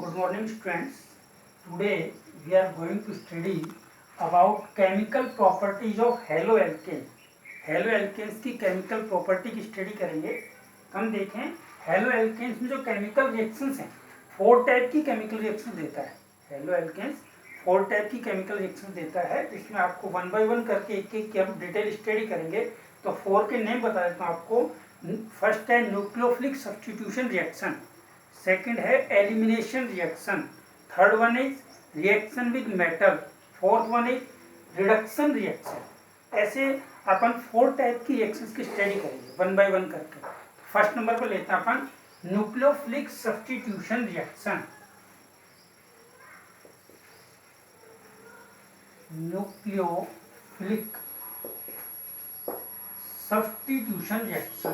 Good morning students. Today we are going to study about chemical properties of haloalkane. Haloalkanes की chemical property की study करेंगे. हम देखें haloalkanes में जो chemical reactions हैं 4 टाइप की chemical reactions देता है. haloalkanes 4 टाइप की chemical reactions देता है. इसमें आपको 1 by 1 करके एक की हम डिटेल स्टडी करेंगे. तो 4 के नेम बता देता हूँ आपको. फर्स्ट है न्यूक्लियोफिलिक सब्स्टिट्यूशन रिएक्शन, सेकंड है elimination reaction, third one is reaction with metal, fourth one is reduction reaction. ऐसे अपन 4 टाइप की रिएक्शंस की स्टडी करेंगे 1 by 1 करके. फर्स्ट नंबर पर लेते हैं अपन nucleophilic substitution reaction. Nucleophilic substitution reaction.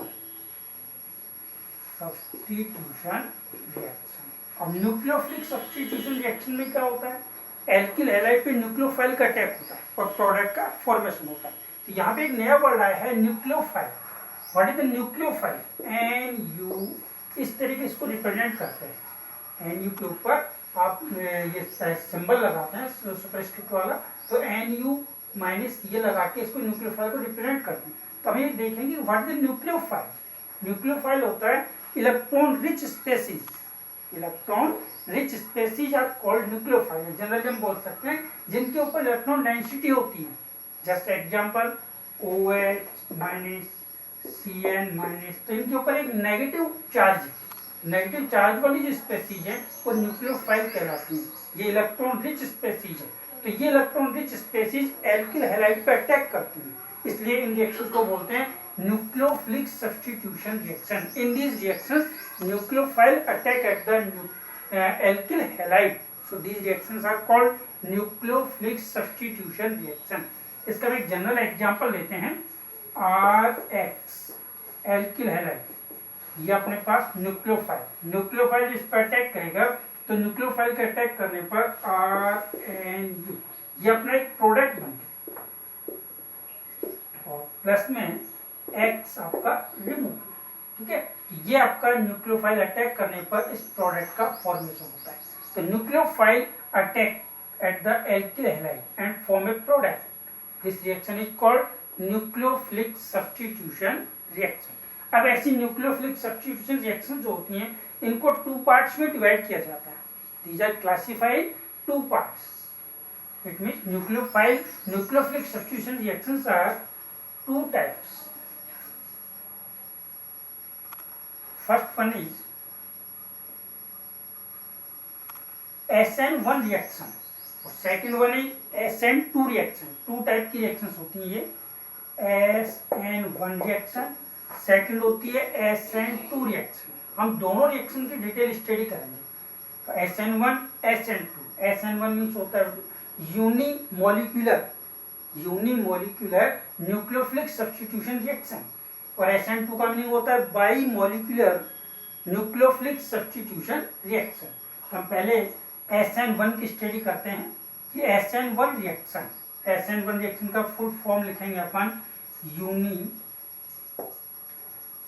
अब न्यूक्लियोफिलिक सब्स्टिट्यूशन रिएक्शन में क्या होता है, एल्किल हैलाइड पे न्यूक्लियोफाइल का अटैक होता है और प्रोडक्ट का फॉर्मेशन होता है. तो यहाँ पे एक नया वर्ड आया है nucleophile. What is the nucleophile? NU इस तरीके इसको रिप्रेजेंट करते हैं. NU के ऊपर आप ये सिंबल लगाते हैं सुपरस्क्रिप्ट वाला, तो NU माइनस ये लगा के इसको न्यूक्लियोफाइल को रिप्रेजेंट करते हैं. तो हम ये देखेंगे what is the nucleophile. Nucleophile होता है electron rich species. Electron rich species are called nucleophile. Generally हम बोल सकते हैं जिनके ऊपर इलेक्ट्रॉन डेंसिटी होती है. Just example OH minus CN minus. तो इनके ऊपर एक नेगेटिव चार्ज वाली जो स्पेसीज है वो न्यूक्लियोफाइल कहलाती है. ये इलेक्ट्रॉन रिच स्पेसीज है. तो ये electron rich species alkyl halide पे अटैक करती है, इसलिए इन रिएक्शन को बोलते हैं nucleophilic substitution reaction. In these reactions, nucleophile attack at the alkyl halide. So these reactions are called nucleophilic substitution reaction. इसका एक जनरल एग्जांपल लेते हैं. RH alkyl halide, ये अपने पास न्यूक्लियोफाइल इस पर अटैक करेगा. तो न्यूक्लियोफाइल के अटैक करने पर RNU ये अपना एक प्रोडक्ट बन गया और प्लस में X आपका रिमूव. ठीक है, ये आपका न्यूक्लियोफाइल अटैक करने पर इस प्रोडक्ट का फॉर्मेशन होता है. तो nucleophile attack at the alkyl halide and form A product. This reaction is called nucleophilic substitution reaction. अब ऐसी न्यूक्लियोफिलिक सब्स्टिट्यूशन रिएक्शन जो होती हैं इनको 2 पार्ट्स में डिवाइड किया जाता है. These are classified 2 parts. It means nucleophilic substitution reactions are 2 types. First one is SN1 reaction और second one is SN2 reaction. 2 type की रिएक्शंस होती हैं ये. SN1 रिएक्शन, सेकंड होती है SN2 रिएक्शन. हम दोनों रिएक्शन की डिटेल स्टडी करेंगे. तो SN1 SN2. SN1 मीन्स होता है यूनिमोलिकुलर न्यूक्लियोफिलिक सब्स्टिट्यूशन रिएक्शन और SN2 का मीनिंग होता है by molecular nucleophilic substitution reaction. हम पहले SN1 की स्टडी करते हैं कि SN1 रिएक्शन का फुल फॉर्म लिखेंगे अपन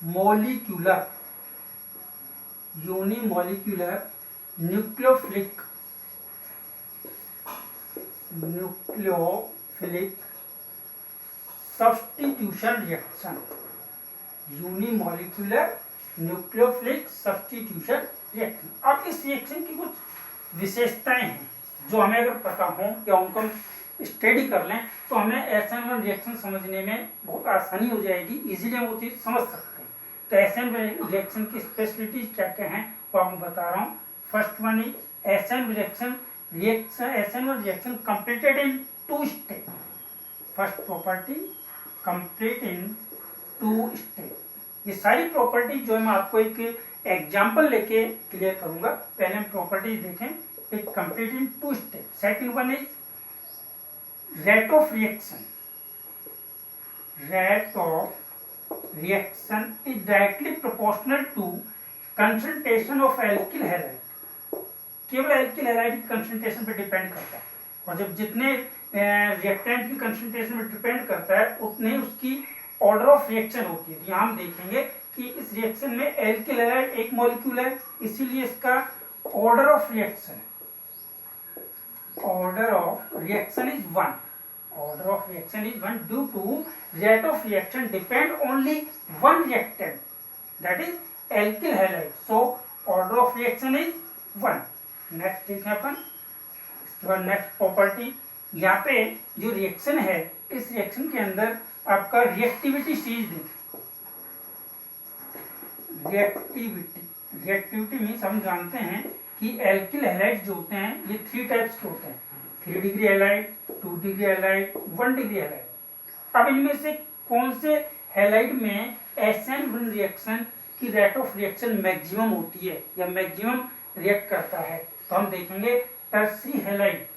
unimolecular nucleophilic substitution reaction. Unimolecular nucleophilic substitution reaction. अब इस रिएक्शन की कुछ विशेषताएं हैं जो हमें अगर पता हो या उनको हम स्टडी कर लें तो हमें SN1 रिएक्शन समझने में बहुत आसानी हो जाएगी. इजीली हम वो चीज़ समझ सकते हैं. तो SN1 रिएक्शन की स्पेशलिटीज क्या क्या हैं वो आपको बता रहा हूँ. First one is SN1 reaction completed in 2 step. First property complete in 2 step. ये सारी प्रॉपर्टी जो मैं आपको एक एग्जांपल लेके क्लियर करूंगा. पहले हम प्रॉपर्टीज देखें. एक complete in 2 step. Second one is rate of reaction is directly proportional to concentration of alkyl halide. केवल एल्किल हैलाइड की कंसंट्रेशन पे डिपेंड करता है और जब जितने रिएक्टेंट की कंसंट्रेशन पे डिपेंड करता है उतने उसकी ऑर्डर ऑफ रिएक्शन होती है. यहाँ हम देखेंगे कि इस रिएक्शन में एल्किल हैलाइड एक मॉलिक्यूल है, इसीलिए इसका order of reaction is 1. Order of reaction is 1 due to rate of reaction depend only one reactant, that is alkyl halide. So order of reaction is 1. Next देखें अपन, इसके बाद next property, यहाँ पे जो रिएक्शन है इस रिएक्शन के अंदर आपका रिएक्टिविटी सीरीज देखें। रिएक्टिविटी मीन्स हम जानते हैं कि एल्किल हैलाइड जो होते हैं ये 3 टाइप्स के होते हैं, 3 degree halide, 2 degree halide, 1 degree halide. अब इनमें से कौन से हैलाइड में SN1 रिएक्शन की रेट ऑफ रिएक्शन मैक्सिमम होती है या मैक्सिमम रिएक्ट करता है? तो हम देखेंगे tertiary halide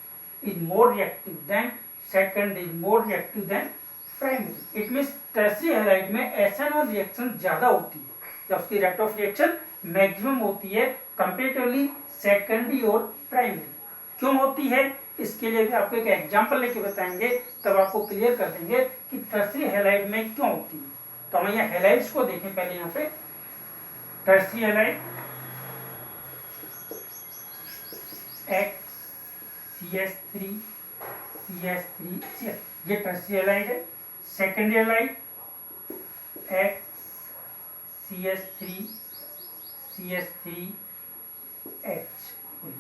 is more reactive than second, is more reactive than primary. It means tertiary halide में SN1 रिएक्शन ज्यादा होती है या उसकी रेट ऑफ रिएक्शन मैक्सिमम होती है कंपेरेटिवली सेकेंडरी और प्राइमरी। क्यों होती है इसके लिए भी आपको एक एग्जांपल लेके बताएंगे, तब आपको क्लियर कर देंगे कि टर्सरी हैलाइड में क्यों होती है। तो हम यहाँ हैलाइड्स को देखें पहले। यहाँ पे tertiary halide CH3 CH3 CH, ये टर्सरी हैलाइड है। सेकेंडरी हैलाइड CH3 CH3H,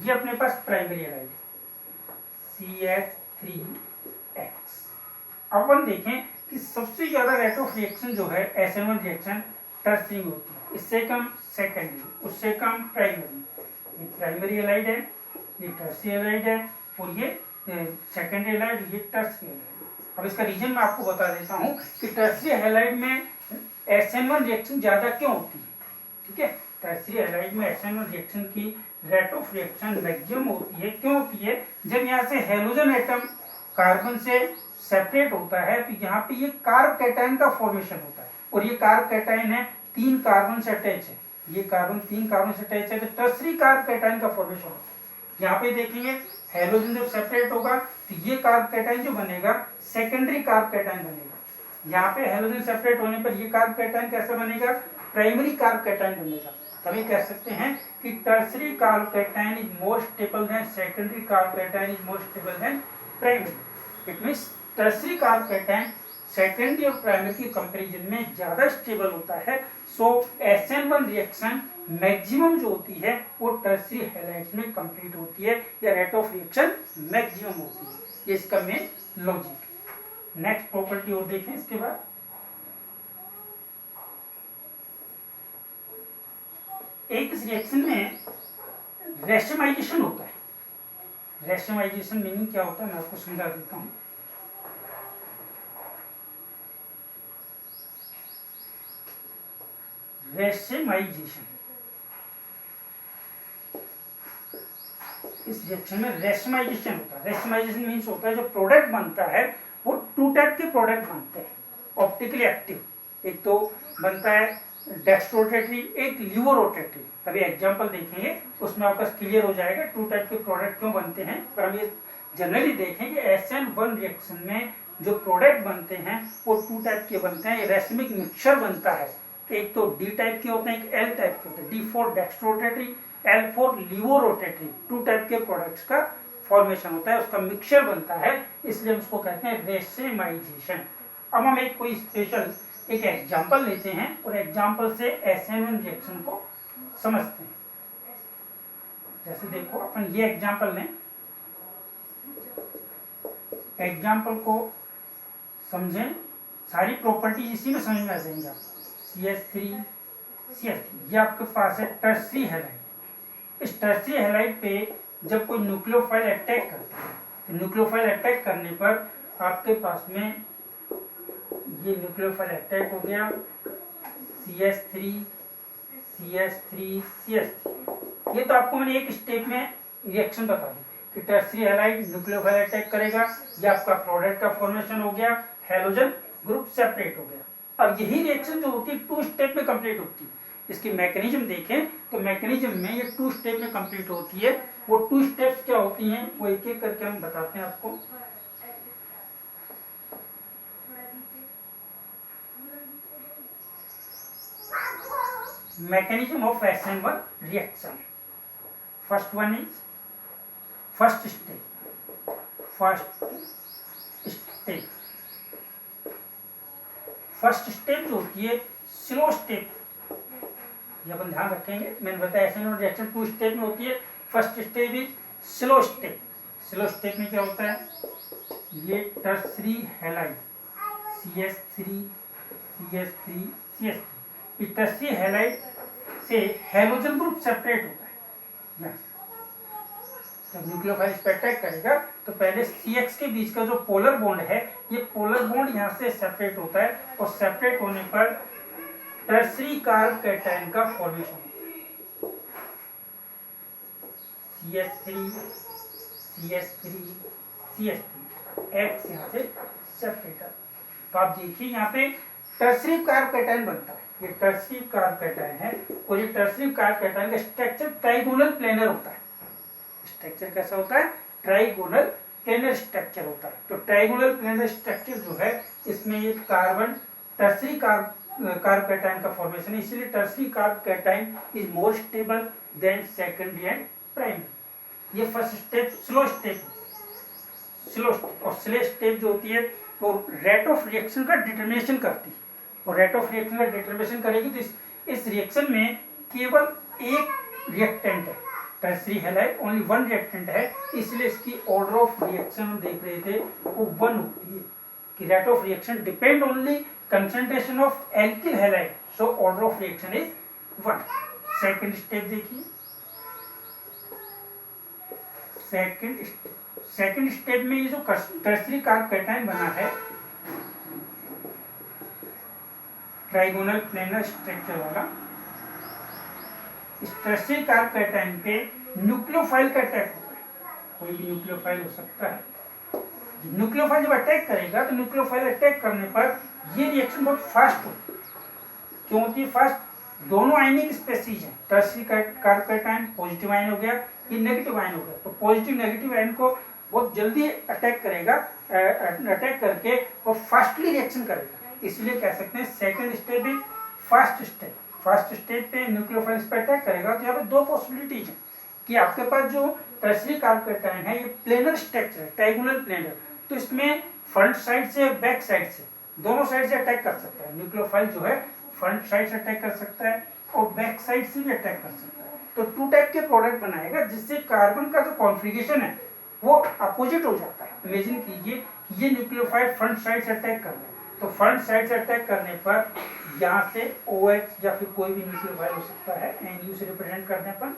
ये अपने पास प्राइमरी हैलाइड है CH3X। अब अपन देखें कि सबसे ज्यादा रेट ऑफ रिएक्शन जो है SN1 रिएक्शन टर्सरी में होती है, इससे कम सेकेंडरी, उससे कम प्राइमरी। ये प्राइमरी हैलाइड है, ये टर्सरी हैलाइड है और ये सेकेंडरी हैलाइड, ये टर्सरी हैलाइड। अब इसका रीजन मैं आपको बता देता हूँ कि टर्सरी हैलाइड में SN1 रिएक्शन ज्यादा क्यों होती है। ठीक है, टर्सरी हैलाइड में SN1 रिएक्शन की रेट ऑफ रिएक्शन मैक्सिमम होती है। क्यों होती है? जब यहाँ से हेलोजन एटम कार्बन से सेपरेट होता है तो यहाँ पे ये कार्ब कैटायन का फॉर्मेशन होता है और ये कार्ब कैटायन है 3 कार्बन से अटैच है, ये कार्बन 3 कार्बन से अटैच है, तो टर्सरी कार्ब कैटायन का फॉर्मेशन होता है। यहाँ पे देखेंगे हेलोजन जब सेपरेट होगा तो ये कार्ब कैटायन जो बनेगा सेकेंडरी कार्ब कैटायन बनेगा। यहाँ पे हेलोजन सेपरेट होने पर ये कार्ब कैटायन कैसा बनेगा? प्राइमरी कार्ब कैटायन बनेगा। तभी कह सकते हैं कि tertiary carbocation is more stable than secondary carb cation is more stable then primary. It means tertiary carb cation secondary और प्राइमरी की कंपैरिजन में ज्यादा स्टेबल होता है। सो SN1 रिएक्शन मैक्सिमम जो होती है वो टर्सरी हैलाइड्स में कंप्लीट होती है या रेट ऑफ रिएक्शन मैक्सिमम होती है। ये इसका मेन लॉजिक। नेक्स्ट प्रॉपर्टी और देखें इसके बाद, एक इस रिएक्शन में रेशमाइजेशन होता है। रेशमाइजेशन मीनिंग क्या होता है मैं आपको समझा देता हूं। रेशमाइजेशन, इस रिएक्शन में रेशमाइजेशन होता है। रेशमाइजेशन मीन्स होता है जो प्रोडक्ट बनता है वो 2 टाइप के प्रोडक्ट बनते हैं ऑप्टिकली एक्टिव। एक तो बनता है डेक्स्ट्रोरोटेटरी, एक लिवोरोटेटरी। अभी एग्जांपल देखेंगे उसमें आपका क्लियर हो जाएगा 2 टाइप के प्रोडक्ट क्यों बनते हैं। पर हम ये जनरली देखें कि SN1 रिएक्शन में जो प्रोडक्ट बनते हैं वो 2 टाइप के बनते हैं। रेशमिक मिक्सचर बनता है, एक तो D टाइप के होते हैं, एक L टाइप के होते हैं। D for dextrorotatory, L for levorotatory. 2 type के प्रोडक्ट्स का फॉर्मेशन होता है, उसका मिक्सचर बनता है, इसलिए हम उसको कहते हैं रेशमाइजेशन। अब हम एक कोई स्पेशल एक एग्जांपल लेते हैं और एग्जांपल से SN1 रिएक्शन को समझते हैं। जैसे देखो अपन ये एग्जांपल लें, एग्जांपल को समझें, सारी प्रॉपर्टी इसी में समझ में आ जाएंगे आपको। CH3 CH3 ये आपके पास है टर्सरी हैलाइड। इस टर्सरी हैलाइड पे जब कोई न्यूक्लियोफाइल अटैक करता है तो न्यूक्लियोफाइल अटैक करने पर आपके पास में ये न्यूक्लियोफाइल अटैक हो गया CH3 CH3 CH3। ये तो आपको मैंने एक स्टेप में रिएक्शन बता दी कि टर्सरी हैलाइड न्यूक्लियोफाइल अटैक करेगा, ये आपका प्रोडक्ट का फॉर्मेशन हो गया, हेलोजन ग्रुप सेपरेट हो गया। अब यही रिएक्शन जो होती है 2 स्टेप में कंप्लीट होती है। इसकी मैकेनिज्म देखें तो मैकेनिज्म में ये 2 स्टेप में कंप्लीट होती है। वो 2 स्टेप्स क्या होती हैं वो एक एक करके हम बताते हैं आपको। Mechanism of SN1 reaction. First one is first step जो होती है स्लो स्टेप, ये अपन ध्यान रखेंगे। मैंने बताया एसिड रिएक्शन 2 स्टेप में होती है। First step is slow step. Slow step में क्या होता है, ये tertiary halide CH3 CH3 CH3, इस टर्सरी हैलाइड से हैलोजन ग्रुप सेपरेट होता है। यस, जब न्यूक्लियोफाइल इस पर अटैक करेगा तो पहले CX के बीच का जो पोलर बॉन्ड है, ये पोलर बॉन्ड यहाँ से सेपरेट होता है और सेपरेट होने पर टर्सरी कार्ब कैटायन का फॉर्मेशन होता है। CH3 CH3 CH3 X यहाँ से सेपरेट। तो आप देखिए यहाँ पे टर्सरी कार्ब कैटायन बनता है, ये टर्सरी कार्ब कैटायन है और ये टर्सरी कार्ब कैटायन का स्ट्रक्चर ट्राइगोनल प्लेनर होता है। स्ट्रक्चर कैसा होता है, ट्राइगोनल प्लेनर स्ट्रक्चर होता है। तो ट्राइगोनल प्लेनर स्ट्रक्चर जो है, इसमें ये कार्बन टर्सरी कार्ब कैटायन का फॉर्मेशन है, इसलिए tertiary carbocation is more stable than secondary and primary. ये फर्स्ट स्टेप स्लो स्टेप और स्लो स्टेप जो होती है वो रेट ऑफ रिएक्शन का डिटरमिनेशन करती है, और रेट ऑफ रिएक्शन का डिटरमिनेशन करेगी तो इस रिएक्शन में केवल एक रिएक्टेंट है, tertiary halide only one reactant है, इसलिए इसकी ऑर्डर ऑफ रिएक्शन हम देख रहे थे वो 1 होती है कि rate of reaction depend only concentration of alkyl halide, so order of reaction is 1। Second step देखिए, सेकंड स्टेप में ये जो टर्सरी कार्ब कैटायन बना है ट्राइगोनल प्लेनर स्ट्रक्चर वाला, इस टर्सरी कार्ब कैटायन पे न्यूक्लियोफाइल का अटैक होता है। कोई भी न्यूक्लियोफाइल हो सकता है। न्यूक्लियोफाइल जब अटैक करेगा तो न्यूक्लियोफाइल अटैक करने पर ये रिएक्शन बहुत फास्ट होती है। क्यों होती है फास्ट, दोनों आयनिक स्पेसीज हैं, tertiary carb cation positive ion हो गया, ये नेगेटिव आयन हो गया, तो पॉजिटिव नेगेटिव आयन को बहुत जल्दी अटैक करेगा, अटैक करके वो फास्टली रिएक्शन करेगा, इसलिए कह सकते हैं second step is fast step. First step पे न्यूक्लियोफाइल इस पर अटैक करेगा तो यहाँ पे 2 पॉसिबिलिटीज है कि आपके पास जो टर्सरी कार्ब कैटायन है ये प्लेनर स्ट्रक्चर है, ट्राइगोनल प्लेनर, तो इसमें फ्रंट साइड से और बैक साइड से दोनों साइड से अटैक कर सकता है। न्यूक्लियोफाइल जो है फ्रंट साइड से अटैक कर सकता है और बैक साइड से भी अटैक कर सकता है। तो 2 टाइप के प्रोडक्ट बनाएगा जिससे कार्बन का जो कॉन्फ़िगरेशन है वो अपोजिट हो जाता है। इमेजिन कीजिए ये न्यूक्लियोफाइल फ्रंट साइड से अटैक कर रहा है, तो फ्रंट साइड से अटैक करने पर यहाँ से OH या फिर कोई भी न्यूक्लियोफाइल हो सकता है, NU से रिप्रेजेंट करने पर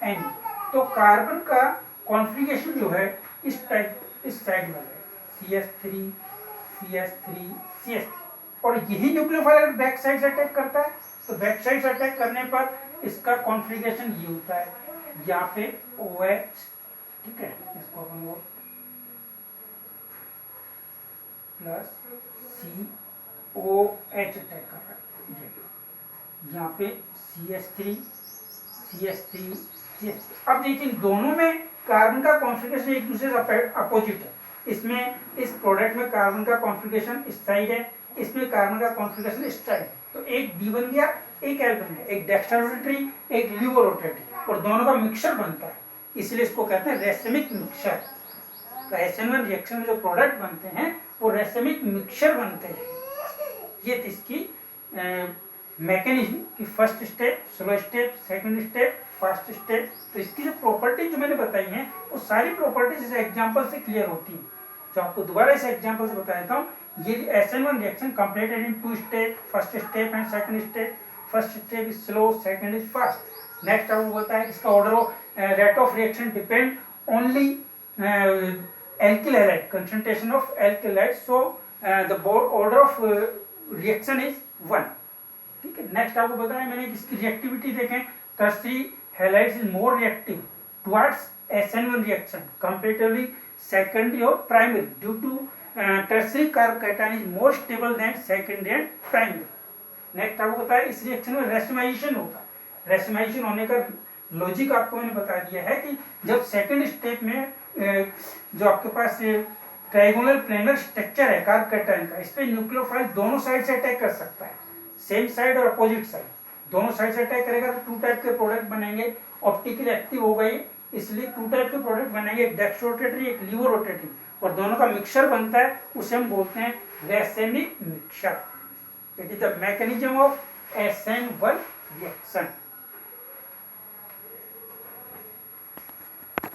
NU, तो कार्बन का कॉन्फ़िगरेशन जो है इस साइड में है CH3 CH3 CH3, और यही न्यूक्लियोफाइल अगर बैक साइड से अटैक करता है तो बैक साइड से अटैक करने पर इसका कॉन्फ़िगरेशन ये होता है, यहाँ पे OH, ठीक है, इसको अपन वो प्लस COH अटैक कर रहा है, यहाँ पे CH3 CH3 CH3। अब देखिए दोनों में कार्बन का कॉन्फ़िगरेशन एक दूसरे से अपोजिट है। इसमें इस प्रोडक्ट में कार्बन का कॉन्फ़िगरेशन इस साइड है, इसमें कार्बन का कॉन्फ़िगरेशन इस साइड है, तो एक D बन गया, एक L बन गया, एक डेक्स्ट्रा रोटेटरी एक लीवर रोटेटरी, और दोनों का मिक्सचर बनता है, इसलिए इसको कहते हैं रेसमिक मिक्सचर। SN1 रिएक्शन में जो प्रोडक्ट बनते हैं वो रेसमिक मिक्सचर बनते हैं। ये थी इसकी मैकेनिज्म कि first step slow step, second step fast step. तो इसकी जो प्रॉपर्टी जो मैंने बताई हैं वो सारी प्रॉपर्टीज इस एग्जांपल से क्लियर होती हैं। जो आपको दोबारा इस एग्जांपल से बता देता हूँ, ये SN1 reaction completed in 2 step, first step and second step. First step is slow, second is fast. Next आपको बताया कि इसका order of rate of reaction depend only alkyl halide, concentration of alkyl halide, so the order of reaction is 1। ठीक है, next आपको बताया मैंने इसकी रिएक्टिविटी देखें, tertiary halides is more reactive towards SN1 reaction comparatively secondary और primary due to tertiary carbocation is more stable than secondary and primary. Next आपको बताया इस रिएक्शन में रेसिमाइजेशन होता है। रेसिमाइजेशन होने का लॉजिक आपको मैंने बता दिया है कि जब सेकंड स्टेप में जो आपके पास ट्राइगोनल प्लेनर स्ट्रक्चर है कार्ब कैटायन का, इस पे न्यूक्लियोफाइल दोनों साइड से अटैक कर सकता है, सेम साइड और अपोजिट साइड दोनों साइड से अटैक करेगा तो 2 टाइप के प्रोडक्ट बनेंगे, ऑप्टिकली एक्टिव हो गए, इसलिए 2 टाइप के प्रोडक्ट बनेंगे, एक डेक्स्ट्रो रोटेटरी एक लीवो रोटेटरी, और दोनों का मिक्सचर बनता है, उसे हम बोलते हैं racemic mixture. It is the mechanism of S N one reaction.